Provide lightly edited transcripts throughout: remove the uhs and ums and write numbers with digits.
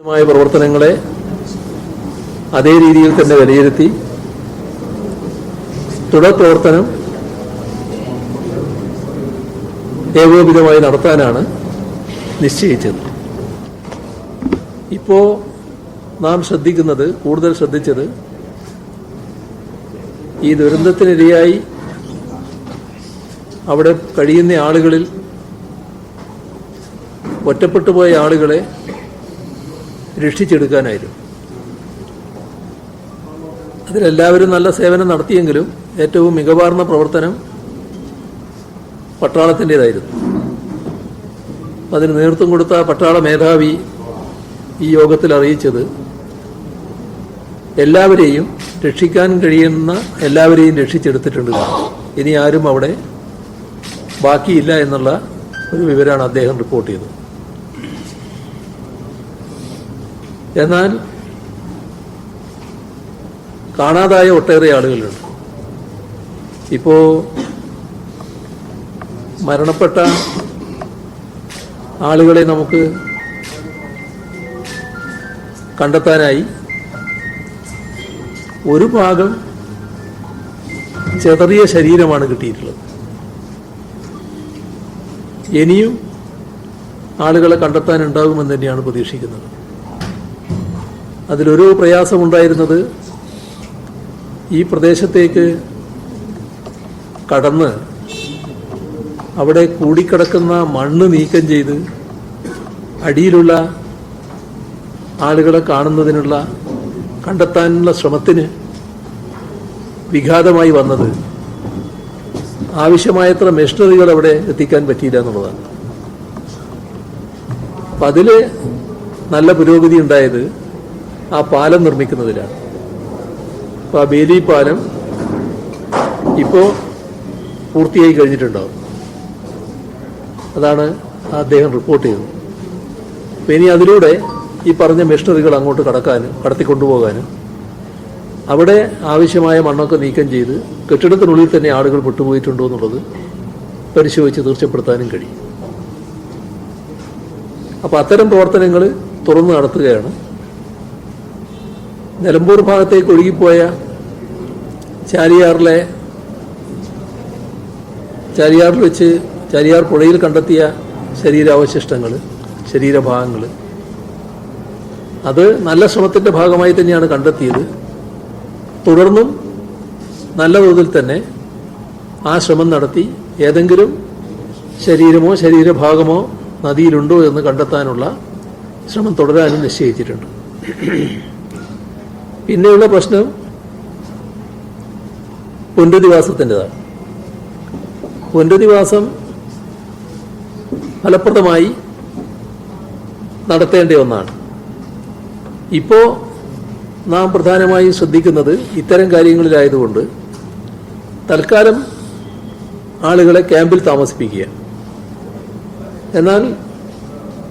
പ്രവർത്തനങ്ങളെ അതേ രീതിയിൽ തന്നെ വിലയിരുത്തി തുടർ പ്രവർത്തനം ഏകോപിതമായി നടത്താനാണ് നിശ്ചയിച്ചത്. ഇപ്പോൾ നാം കൂടുതൽ ശ്രദ്ധിച്ചത് ഈ ദുരന്തത്തിനിരയായി അവിടെ കഴിയുന്ന ആളുകളിൽ ഒറ്റപ്പെട്ടുപോയ ആളുകളെ രക്ഷിച്ചെടുക്കാനായിരുന്നു. അതിലെല്ലാവരും നല്ല സേവനം നടത്തിയെങ്കിലും ഏറ്റവും മികവാർന്ന പ്രവർത്തനം പട്ടാളത്തിൻ്റെതായിരുന്നു. അതിന് നേതൃത്വം കൊടുത്ത പട്ടാള മേധാവി ഈ യോഗത്തിൽ അറിയിച്ചത് എല്ലാവരെയും രക്ഷിക്കാൻ കഴിയുന്ന എല്ലാവരെയും രക്ഷിച്ചെടുത്തിട്ടുണ്ട്, ഇനി ആരും അവിടെ ബാക്കിയില്ല എന്നുള്ള ഒരു വിവരമാണ് അദ്ദേഹം റിപ്പോർട്ട് ചെയ്തത്. എന്നാൽ കാണാതായ ഒട്ടേറെ ആളുകളുണ്ട്. ഇപ്പോൾ മരണപ്പെട്ട ആളുകളെ നമുക്ക് കണ്ടെത്താനായി ഒരു ഭാഗം ചെതറിയ ശരീരമാണ് കിട്ടിയിട്ടുള്ളത്. ഇനിയും ആളുകളെ കണ്ടെത്താനുണ്ടാകുമെന്ന് തന്നെയാണ് പ്രതീക്ഷിക്കുന്നത്. അതിലൊരു പ്രയാസമുണ്ടായിരുന്നത് ഈ പ്രദേശത്തേക്ക് കടന്ന് അവിടെ കൂടിക്കിടക്കുന്ന മണ്ണ് നീക്കം ചെയ്ത് അടിയിലുള്ള ആളുകളെ കണ്ടെത്താനുള്ള ശ്രമത്തിന് വിഘാതമായി വന്നത് ആവശ്യമായത്ര മെഷീനറികൾ അവിടെ എത്തിക്കാൻ പറ്റിയില്ല എന്നുള്ളതാണ്. അപ്പം അതിൽ നല്ല പുരോഗതി ഉണ്ടായത് ആ പാലം നിർമ്മിക്കുന്നതിലാണ്. അപ്പോൾ ആ ബേലി പാലം ഇപ്പോൾ പൂർത്തിയായി കഴിഞ്ഞിട്ടുണ്ടാവും. അതാണ് അദ്ദേഹം റിപ്പോർട്ട് ചെയ്തത്. അപ്പം ഇനി അതിലൂടെ ഈ പറഞ്ഞ മെഷീനറികൾ അങ്ങോട്ട് കടത്തിക്കൊണ്ടുപോകാനും അവിടെ ആവശ്യമായ മണ്ണൊക്കെ നീക്കം ചെയ്ത് കെട്ടിടത്തിനുള്ളിൽ തന്നെ ആളുകൾ പെട്ടുപോയിട്ടുണ്ടോ എന്നുള്ളത് പരിശോധിച്ച് തീർച്ചപ്പെടുത്താനും കഴിയും. അപ്പോൾ അത്തരം പ്രവർത്തനങ്ങൾ തുറന്നു നടത്തുകയാണ്. നിലമ്പൂർ ഭാഗത്തേക്ക് ഒഴുകിപ്പോയ ചാലിയാറിൽ വെച്ച് ചാലിയാർ പുഴയിൽ കണ്ടെത്തിയ ശരീരഭാഗങ്ങൾ അത് നല്ല ശ്രമത്തിൻ്റെ ഭാഗമായി തന്നെയാണ് കണ്ടെത്തിയത്. തുടർന്നും നല്ല തോതിൽ തന്നെ ആ ശ്രമം നടത്തി ഏതെങ്കിലും ശരീരമോ ശരീരഭാഗമോ നദിയിലുണ്ടോ എന്ന് കണ്ടെത്താനുള്ള ശ്രമം തുടരാനും നിശ്ചയിച്ചിട്ടുണ്ട്. പിന്നെയുള്ള പ്രശ്നം പുനരധിവാസത്തിൻ്റെതാണ്. പുനരധിവാസം ഫലപ്രദമായി നടത്തേണ്ട ഒന്നാണ്. ഇപ്പോൾ നാം പ്രധാനമായും ശ്രദ്ധിക്കുന്നത് ഇത്തരം കാര്യങ്ങളിലായതുകൊണ്ട് തൽക്കാലം ആളുകളെ ക്യാമ്പിൽ താമസിപ്പിക്കുക. എന്നാൽ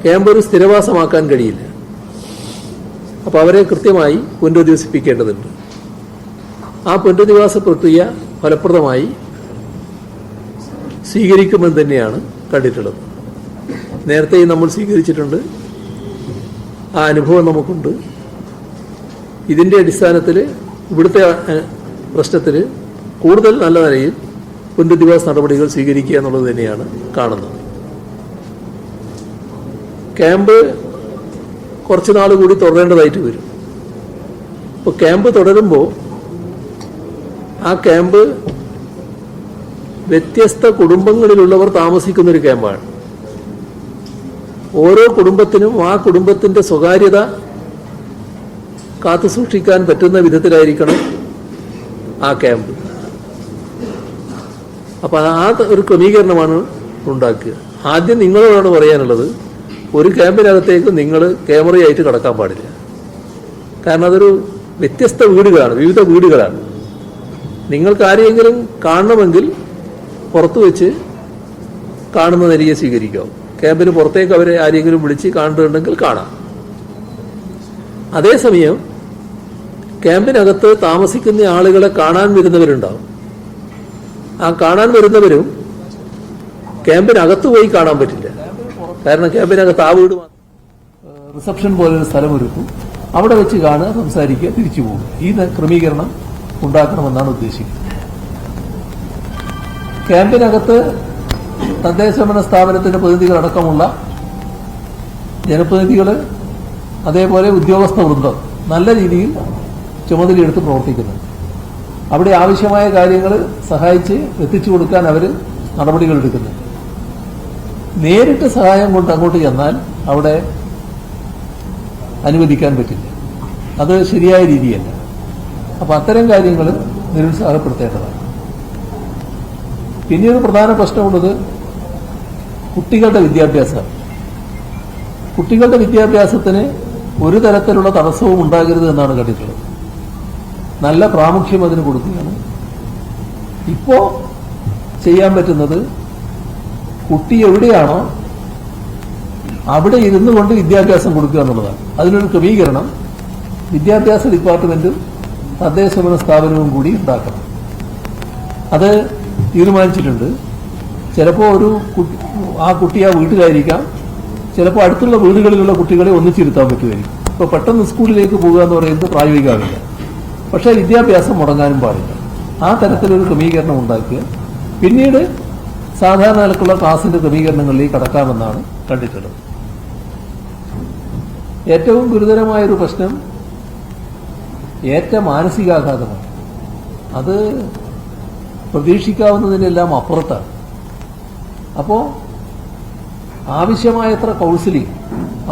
ക്യാമ്പ് ഒരു സ്ഥിരവാസമാക്കാൻ കഴിയില്ല. അപ്പോൾ അവരെ കൃത്യമായി പുനരധിവസിപ്പിക്കേണ്ടതുണ്ട്. ആ പുനരധിവാസ പ്രക്രിയ ഫലപ്രദമായി സ്വീകരിക്കുമെന്ന് തന്നെയാണ് കണ്ടിട്ടുള്ളത്. നേരത്തെയും നമ്മൾ സ്വീകരിച്ചിട്ടുണ്ട്. ആ അനുഭവം നമുക്കുണ്ട്. ഇതിൻ്റെ അടിസ്ഥാനത്തിൽ ഇവിടുത്തെ പ്രശ്നത്തിൽ കൂടുതൽ നല്ല നിലയിൽ പുനരധിവാസ നടപടികൾ സ്വീകരിക്കുക എന്നുള്ളത് തന്നെയാണ് കാണുന്നത്. ക്യാമ്പ് കുറച്ച് നാൾ കൂടി തുടരേണ്ടതായിട്ട് വരും. അപ്പോൾ ക്യാമ്പ് തുടരുമ്പോൾ ആ ക്യാമ്പ് വ്യത്യസ്ത കുടുംബങ്ങളിലുള്ളവർ താമസിക്കുന്നൊരു ക്യാമ്പാണ്. ഓരോ കുടുംബത്തിനും ആ കുടുംബത്തിൻ്റെ സ്വകാര്യത കാത്തുസൂക്ഷിക്കാൻ പറ്റുന്ന വിധത്തിലായിരിക്കണം ആ ക്യാമ്പ്. അപ്പം ആ ഒരു ക്രമീകരണമാണ് ഉണ്ടാക്കുക. ആദ്യം നിങ്ങളോടാണ് പറയാനുള്ളത്, ഒരു ക്യാമ്പിനകത്തേക്ക് നിങ്ങൾ ക്യാമറയായിട്ട് കടക്കാൻ പാടില്ല. കാരണം അതൊരു വ്യത്യസ്ത വീടുകളാണ്, വിവിധ വീടുകളാണ്. നിങ്ങൾക്ക് ആരെയെങ്കിലും കാണണമെങ്കിൽ പുറത്തു വെച്ച് കാണുന്ന നിലയെ സ്വീകരിക്കാം. ക്യാമ്പിന് പുറത്തേക്ക് അവരെ ആരെങ്കിലും വിളിച്ച് കാണുന്നുണ്ടെങ്കിൽ കാണാം. അതേസമയം ക്യാമ്പിനകത്ത് താമസിക്കുന്ന ആളുകളെ കാണാൻ വരുന്നവരുണ്ടാവും. ആ കാണാൻ വരുന്നവരും ക്യാമ്പിനകത്ത് പോയി കാണാൻ പറ്റില്ല. കാരണം ക്യാമ്പിനകത്ത് ആ വീട് റിസപ്ഷൻ പോലൊരു സ്ഥലം ഒരുക്കും, അവിടെ വെച്ച് കാണുക, സംസാരിക്കുക, തിരിച്ചു പോകും. ഈ ക്രമീകരണം ഉണ്ടാക്കണമെന്നാണ് ഉദ്ദേശിക്കുന്നത്. ക്യാമ്പിനകത്ത് തദ്ദേശഭരണ സ്ഥാപനത്തിന്റെ പ്രതിനിധികളടക്കമുള്ള ജനപ്രതിനിധികൾ, അതേപോലെ ഉദ്യോഗസ്ഥ വൃന്ദം നല്ല രീതിയിൽ ചുമതലയെടുത്ത് പ്രവർത്തിക്കുന്നുണ്ട്. അവിടെ ആവശ്യമായ കാര്യങ്ങൾ സഹായിച്ച് എത്തിച്ചു കൊടുക്കാൻ അവർ നടപടികൾ എടുക്കുന്നുണ്ട്. നേരിട്ട് സഹായം കൊണ്ട് അങ്ങോട്ട് ചെന്നാൽ അവിടെ അനുവദിക്കാൻ പറ്റില്ല, അത് ശരിയായ രീതിയല്ല. അപ്പൊ അത്തരം കാര്യങ്ങൾ നിരുത്സാഹപ്പെടുത്തേണ്ടതാണ്. പിന്നീട് പ്രധാന പ്രശ്നമുള്ളത് കുട്ടികളുടെ വിദ്യാഭ്യാസമാണ്. കുട്ടികളുടെ വിദ്യാഭ്യാസത്തിന് ഒരു തരത്തിലുള്ള തടസ്സവും ഉണ്ടാകരുത് എന്നാണ് കണ്ടിട്ടുള്ളത്. നല്ല പ്രാമുഖ്യം അതിന് കൊടുക്കുകയാണ്. ഇപ്പോ ചെയ്യാൻ പറ്റുന്നത് കുട്ടി എവിടെയാണോ അവിടെ ഇരുന്നു കൊണ്ട് വിദ്യാഭ്യാസം കൊടുക്കുക എന്നുള്ളതാണ്. അതിനൊരു ക്രമീകരണം വിദ്യാഭ്യാസ ഡിപ്പാർട്ട്മെന്റും തദ്ദേശഭരണ സ്ഥാപനവും കൂടി ഉണ്ടാക്കണം. അത് തീരുമാനിച്ചിട്ടുണ്ട്. ചിലപ്പോൾ ആ കുട്ടി ആ വീട്ടിലായിരിക്കാം, ചിലപ്പോൾ അടുത്തുള്ള വീടുകളിലുള്ള കുട്ടികളെ ഒന്നിച്ചിരുത്താൻ പറ്റുമായിരിക്കും. ഇപ്പോൾ പെട്ടെന്ന് സ്കൂളിലേക്ക് പോകുക എന്ന് പറയുന്നത് പ്രായോഗികമാവില്ല. പക്ഷേ വിദ്യാഭ്യാസം മുടങ്ങാനും പാടില്ല. ആ തരത്തിലൊരു ക്രമീകരണം ഉണ്ടാക്കുക. പിന്നീട് സാധാരണ നിലക്കുള്ള ക്ലാസിന്റെ ക്രമീകരണങ്ങളിലേക്ക് കടക്കാമെന്നാണ് കണ്ടിട്ടുള്ളത്. ഏറ്റവും ഗുരുതരമായൊരു പ്രശ്നം ഏറ്റ മാനസികാഘാതമാണ്. അത് പ്രതീക്ഷിക്കാവുന്നതിനെല്ലാം അപ്പുറത്താണ്. അപ്പോൾ ആവശ്യമായത്ര കൗൺസിലിംഗ്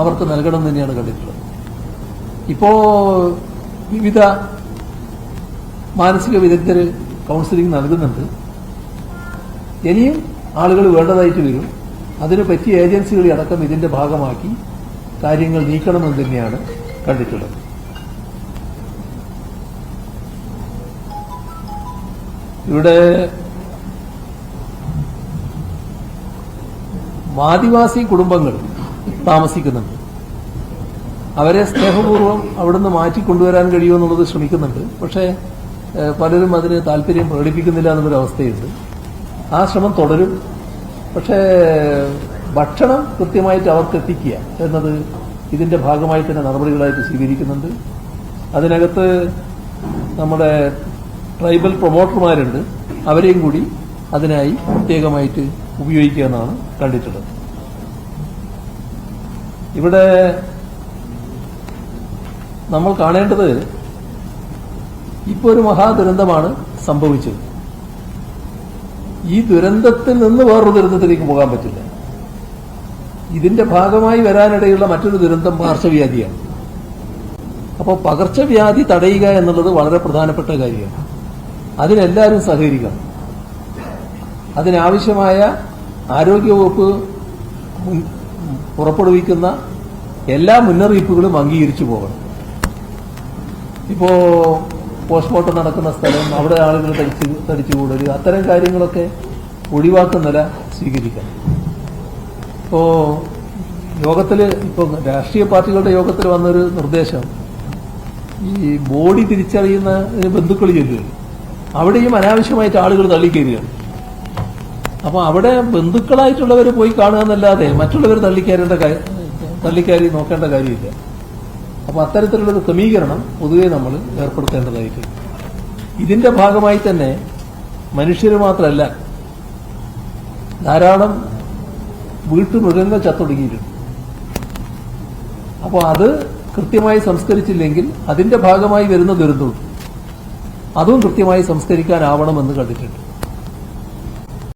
അവർക്ക് നൽകണം തന്നെയാണ് കണ്ടിട്ടുള്ളത്. ഇപ്പോ വിവിധ മാനസിക വിദഗ്ധര് കൗൺസിലിംഗ് നൽകുന്നുണ്ട്. ഇനിയും ആളുകൾ വേണ്ടതായിട്ട് വരും. അതിന് പറ്റിയ ഏജൻസികളെ അടക്കം ഇതിന്റെ ഭാഗമാക്കി കാര്യങ്ങൾ നീക്കണമെന്ന് തന്നെയാണ് കണ്ടിട്ടുള്ളത്. ഇവിടെ ആദിവാസി കുടുംബങ്ങൾ താമസിക്കുന്നുണ്ട്. അവരെ സ്നേഹപൂർവ്വം അവിടുന്ന് മാറ്റിക്കൊണ്ടുവരാൻ കഴിയുമെന്നുള്ളത് ശ്രമിക്കുന്നുണ്ട്. പക്ഷേ പലരും അതിന് താല്പര്യം പ്രകടിപ്പിക്കുന്നില്ല എന്നുള്ളൊരു അവസ്ഥയുണ്ട്. ആ ശ്രമം തുടരും. പക്ഷേ ഭക്ഷണം കൃത്യമായിട്ട് അവർക്ക് എത്തിക്കുക എന്നത് ഇതിന്റെ ഭാഗമായി തന്നെ നടപടികളായിട്ട് സ്വീകരിക്കുന്നുണ്ട്. അതിനകത്ത് നമ്മുടെ ട്രൈബൽ പ്രൊമോട്ടർമാരുണ്ട്. അവരെയും കൂടി അതിനായി പ്രത്യേകമായിട്ട് ഉപയോഗിക്കുക എന്നാണ് കണ്ടിട്ടുള്ളത്. ഇവിടെ നമ്മൾ കാണേണ്ടത് ഇപ്പോൾ ഒരു മഹാദുരന്തമാണ് സംഭവിച്ചത്. ഈ ദുരന്തത്തിൽ നിന്ന് വേറൊരു ദുരന്തത്തിലേക്ക് പോകാൻ പറ്റില്ല. ഇതിന്റെ ഭാഗമായി വരാനിടയുള്ള മറ്റൊരു ദുരന്തം പകർച്ചവ്യാധിയാണ്. അപ്പോൾ പകർച്ചവ്യാധി തടയുക എന്നുള്ളത് വളരെ പ്രധാനപ്പെട്ട കാര്യമാണ്. അതിനെല്ലാവരും സഹകരിക്കണം. അതിനാവശ്യമായ ആരോഗ്യവകുപ്പ് പുറപ്പെടുവിക്കുന്ന എല്ലാ മുന്നറിയിപ്പുകളും അംഗീകരിച്ചു പോകണം. ഇപ്പോ പോസ്റ്റ്മോർട്ടം നടക്കുന്ന സ്ഥലം, അവിടെ ആളുകൾ തടിച്ചുകൂടൽ, അത്തരം കാര്യങ്ങളൊക്കെ ഒഴിവാക്കുന്ന നില സ്വീകരിക്കണം. ഇപ്പോൾ രാഷ്ട്രീയ പാർട്ടികളുടെ യോഗത്തിൽ വന്നൊരു നിർദ്ദേശം, ഈ ബോഡി തിരിച്ചറിയുന്ന ബന്ധുക്കൾ ചെല്ലുക, അവിടെയും അനാവശ്യമായിട്ട് ആളുകൾ തള്ളിക്കയറുകയാണ്. അപ്പൊ അവിടെ ബന്ധുക്കളായിട്ടുള്ളവർ പോയി കാണുക എന്നല്ലാതെ മറ്റുള്ളവർ തള്ളിക്കയറി നോക്കേണ്ട കാര്യമില്ല. അപ്പൊ അത്തരത്തിലുള്ളൊരു ക്രമീകരണം പൊതുവെ നമ്മൾ ഏർപ്പെടുത്തേണ്ടതായിട്ടുണ്ട്. ഇതിന്റെ ഭാഗമായി തന്നെ മനുഷ്യർ മാത്രമല്ല, ധാരാളം വീട്ടുമൃഗങ്ങൾ ചത്തൊടുങ്ങിയിട്ടുണ്ട്. അപ്പോൾ അത് കൃത്യമായി സംസ്കരിച്ചില്ലെങ്കിൽ അതിന്റെ ഭാഗമായി വരുന്ന ദുരന്തമുണ്ട്. അതും കൃത്യമായി സംസ്കരിക്കാനാവണമെന്ന് കണ്ടിട്ടുണ്ട്.